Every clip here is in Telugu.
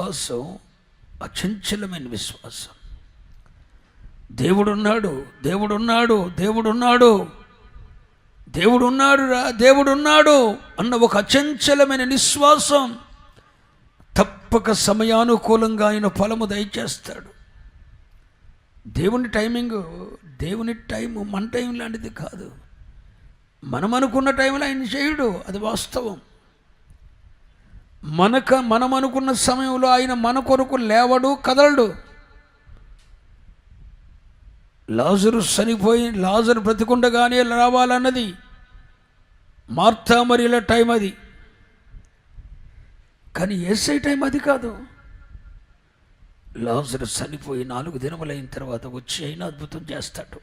విశ్వాసం అచంచలమైన విశ్వాసం. దేవుడున్నాడు, దేవుడున్నాడు, దేవుడున్నాడు, దేవుడున్నాడు రా, దేవుడున్నాడు అన్న ఒక అచంచలమైన విశ్వాసం తప్పక సమయానుకూలంగా ఆయన ఫలము దయచేస్తాడు. దేవుని టైమింగ్, దేవుని టైము మన టైం లాంటిది కాదు. మనం అనుకున్న టైంలో ఆయన చేయడు, అది వాస్తవం. మనం అనుకున్న సమయంలో ఆయన మన కొరకు లేవడు, కదలడు. లాజరు చనిపోయి లాజరు బ్రతికుండగానే రావాలన్నది మార్తా మరియల టైం అది. కానీ యేసయ్య టైం అది కాదు. లాజరు చనిపోయి 4 దినములైన తర్వాత వచ్చి అయినా అద్భుతం చేస్తాడు.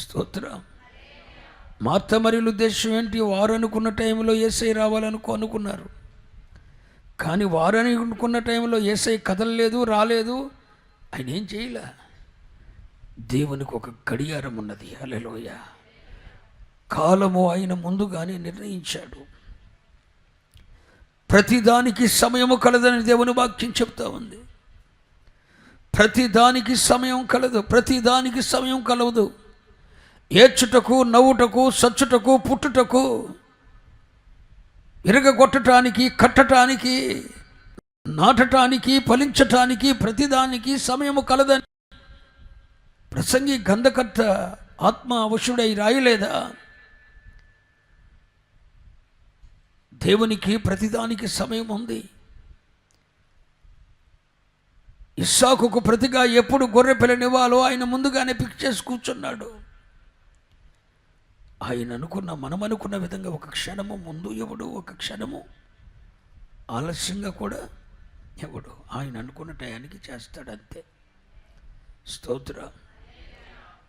స్తోత్రం. మార్తా మరియల ఉద్దేశం ఏంటి? వారు అనుకున్న టైంలో యేసయ్య రావాలనుకున్నారు. కానీ వారు అనుకున్న టైంలో యేసయ్య కదలలేదు, రాలేదు. ఆయన ఏం చేయలే. దేవునికి ఒక గడియారం ఉన్నది. హల్లెలూయా. కాలము ఆయన ముందుగానే నిర్ణయించాడు. ప్రతిదానికి సమయము కలదని దేవుని వాక్యం చెప్తా ఉంది. ప్రతిదానికి సమయం కలదు, ప్రతిదానికి సమయం కలవదు. ఏడ్చుటకు, నవ్వుటకు, సచ్చుటకు, పుట్టుటకు, ఇరగగొట్టడానికి, కట్టడానికి, నాటటానికి, ఫలించటానికి ప్రతిదానికి సమయము కలదని ప్రసంగి గంధకర్త ఆత్మ అవశుడై రాయలేదా? దేవునికి ప్రతిదానికి సమయం ఉంది. ఇస్సాకుకు ప్రతిగా ఎప్పుడు గొర్రె పిల్లనివ్వాలో ఆయన ముందుగానే పిక్ చేసి కూర్చున్నాడు. మనం అనుకున్న విధంగా ఒక క్షణము ముందు ఎవడు, ఒక క్షణము ఆలస్యంగా కూడా ఎవడు. ఆయన అనుకున్న టయానికి చేస్తాడంతే. స్తోత్రం.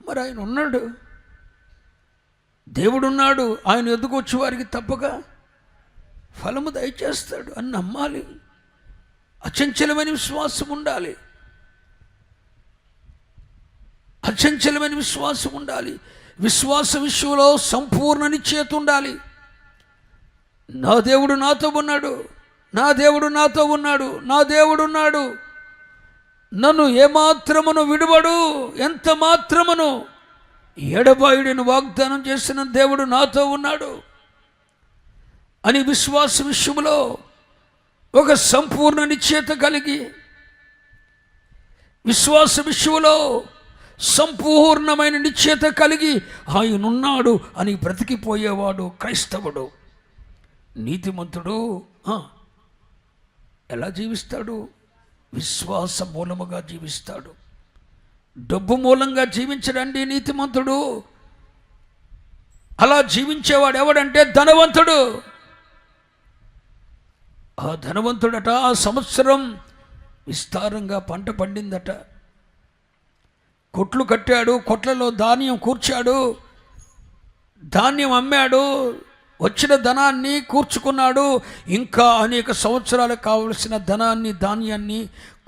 మరి ఆయన ఉన్నాడు, దేవుడున్నాడు. ఆయన ఎదుగు వచ్చి వారికి తప్పక ఫలము దయచేస్తాడు అని నమ్మాలి. అచంచలమైన విశ్వాసం ఉండాలి, అచంచలమైన విశ్వాసం ఉండాలి. విశ్వాస విషయంలో సంపూర్ణ నిశ్చయత ఉండాలి. నా దేవుడు నాతో ఉన్నాడు, నా దేవుడు నాతో ఉన్నాడు, నా దేవుడున్నాడు, నన్ను ఏమాత్రమును విడువడు, ఎంత మాత్రమును ఎడబాయుడిని వాగ్దానం చేసిన దేవుడు నాతో ఉన్నాడు అని విశ్వాస విషయంలో ఒక సంపూర్ణ నిశ్చయత కలిగి, విశ్వాస విషయంలో సంపూర్ణమైన నిశ్చయత కలిగి ఆయనున్నాడు అని బ్రతికిపోయేవాడు క్రైస్తవుడు. నీతిమంతుడు ఎలా జీవిస్తాడు? విశ్వాస మూలముగా జీవిస్తాడు. డబ్బు మూలంగా జీవించడండి నీతిమంతుడు. అలా జీవించేవాడు ఎవడంటే ధనవంతుడు. ఆ ధనవంతుడట ఆ సంవత్సరం విస్తారంగా పంట పండిందట. కొట్లు కట్టాడు, కొట్లలో ధాన్యం కూర్చాడు, ధాన్యం అమ్మాడు, వచ్చిన ధనాన్ని కూర్చుకున్నాడు. ఇంకా అనేక సంవత్సరాలకు కావలసిన ధనాన్ని, ధాన్యాన్ని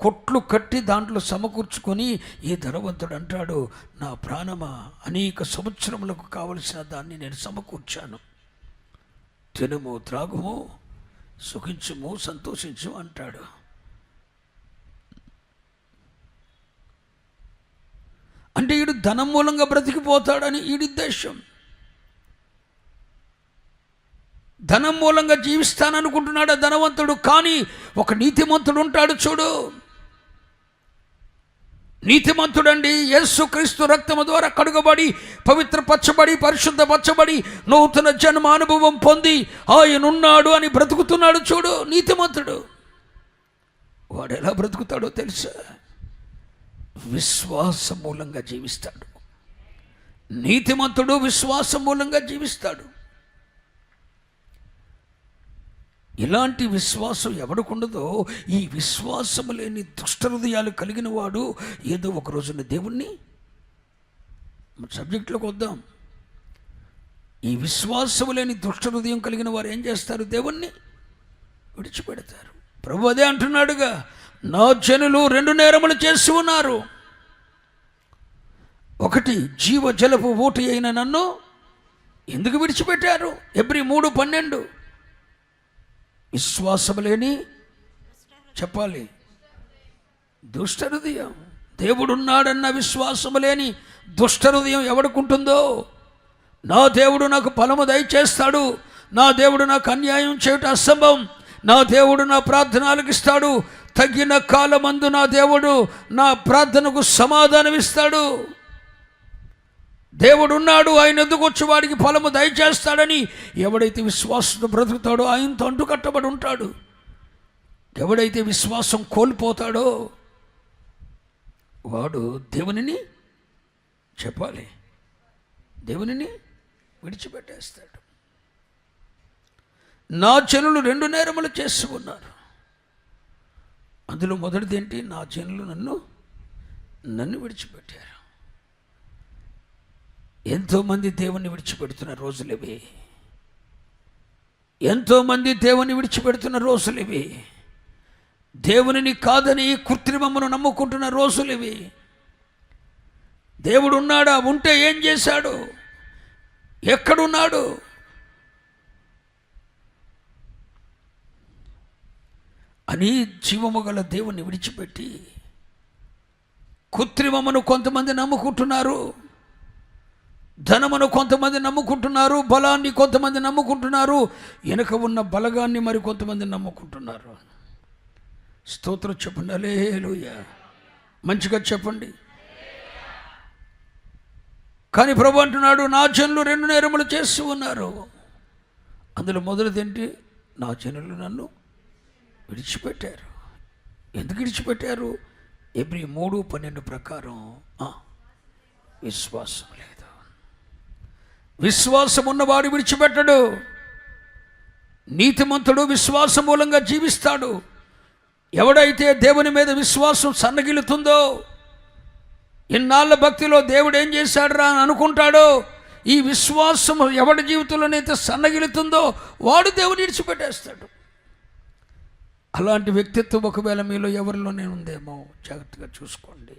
కొట్లు కట్టి దాంట్లో సమకూర్చుకొని ఈ ధనవంతుడు అంటాడు, నా ప్రాణమా, అనేక సంవత్సరములకు కావలసిన దాన్ని నేను సమకూర్చాను, తినుము, త్రాగుము, సుఖించుము, సంతోషించు అంటాడు. అంటే ఈడు ధనం మూలంగా బ్రతికిపోతాడని ఈడి ఉద్దేశం. ధనం మూలంగా జీవిస్తాననుకుంటున్నాడు ఆ ధనవంతుడు. కానీ ఒక నీతిమంతుడు ఉంటాడు చూడు. నీతిమంతుడండి యేసుక్రీస్తు రక్తము ద్వారా కడుగబడి, పవిత్రపరచబడి, పరిశుద్ధపరచబడి, నూతన జన్మ అనుభవం పొంది ఆయనున్నాడు అని బ్రతుకుతున్నాడు చూడు నీతిమంతుడు. వాడు ఎలా బ్రతుకుతాడో తెలుసా? విశ్వాస మూలంగా జీవిస్తాడు. నీతిమంతుడు విశ్వాస మూలంగా జీవిస్తాడు. ఇలాంటి విశ్వాసం ఎవడికుండదో, ఈ విశ్వాసము లేని దుష్ట హృదయాలు కలిగిన వాడు ఏదో ఒక రోజున దేవుణ్ణి, సబ్జెక్టులోకి వద్దాం. ఈ విశ్వాసము లేని దుష్ట హృదయం కలిగిన వారు ఏం చేస్తారు? దేవుణ్ణి విడిచిపెడతారు. ప్రభు అదే అంటున్నాడుగా, నా జనులు 2 నేరములు చేసి ఉన్నారు. ఒకటి, జీవజలపు ఊట అయిన నన్ను ఎందుకు విడిచిపెట్టారు? హెబ్రీ 3:12. విశ్వాసము లేని చెప్పాలి, దుష్ట హృదయం. దేవుడున్నాడన్న విశ్వాసము లేని దుష్ట హృదయం ఎవడుకుంటుందో, నా దేవుడు నాకు ఫలము దయచేస్తాడు, నా దేవుడు నాకు అన్యాయం చేయటం అసంభవం, నా దేవుడు నా ప్రార్థన ఆలకిస్తాడు, తగిన కాలమందు నా దేవుడు నా ప్రార్థనకు సమాధానం ఇస్తాడు, దేవుడున్నాడు, ఆయన ఎదుగు వచ్చి వాడికి ఫలము దయచేస్తాడని ఎవడైతే విశ్వాసంతో బ్రతుకుతాడో ఆయనతో అంటుకట్టబడి ఉంటాడు. ఎవడైతే విశ్వాసం కోల్పోతాడో వాడు దేవునిని, చెప్పాలి, దేవునిని విడిచిపెట్టేస్తాడు. నా జనులు 2 నేరములు చేసి ఉన్నారు. అందులో మొదటిది ఏంటి? నా జనులు నన్ను విడిచిపెట్టారు. ఎంతోమంది దేవుణ్ణి విడిచిపెడుతున్న రోజులివి, ఎంతోమంది దేవుని విడిచిపెడుతున్న రోజులివి, దేవునిని కాదని కృత్రిమమును నమ్ముకుంటున్న రోజులివి. దేవుడు ఉన్నాడా? ఉంటే ఏం చేశాడు? ఎక్కడున్నాడు? అని జీవము గల దేవుని విడిచిపెట్టి కృత్రిమమును కొంతమంది నమ్ముకుంటున్నారు, ధనమును కొంతమంది నమ్ముకుంటున్నారు, బలాన్ని కొంతమంది నమ్ముకుంటున్నారు, వెనక ఉన్న బలగాన్ని మరి కొంతమంది నమ్ముకుంటున్నారు. స్తోత్రం చెప్పండి, హల్లెలూయా, మంచిగా చెప్పండి. కానీ ప్రభు అంటున్నాడు, నా జనులు 2 నేరములు చేస్తూ ఉన్నారు. అందులో మొదటిదేంటి? నా జనులు నన్ను విడిచిపెట్టారు. ఎందుకు విడిచిపెట్టారు? ఎబ్రీ 3:12 ప్రకారం విశ్వాసం లేదు. విశ్వాసం ఉన్నవాడు విడిచిపెట్టడు. నీతిమంతుడు విశ్వాసం మూలంగా జీవిస్తాడు. ఎవడైతే దేవుని మీద విశ్వాసం సన్నగిలుతుందో, ఇన్నాళ్ళ భక్తిలో దేవుడు ఏం చేశాడురా అని అనుకుంటాడో, ఈ విశ్వాసం ఎవడి జీవితంలోనైతే సన్నగిలుతుందో వాడు దేవుని విడిచిపెట్టేస్తాడు. అలాంటి వ్యక్తిత్వం ఒకవేళ మీలో ఎవరిలోనే ఉందేమో జాగ్రత్తగా చూసుకోండి.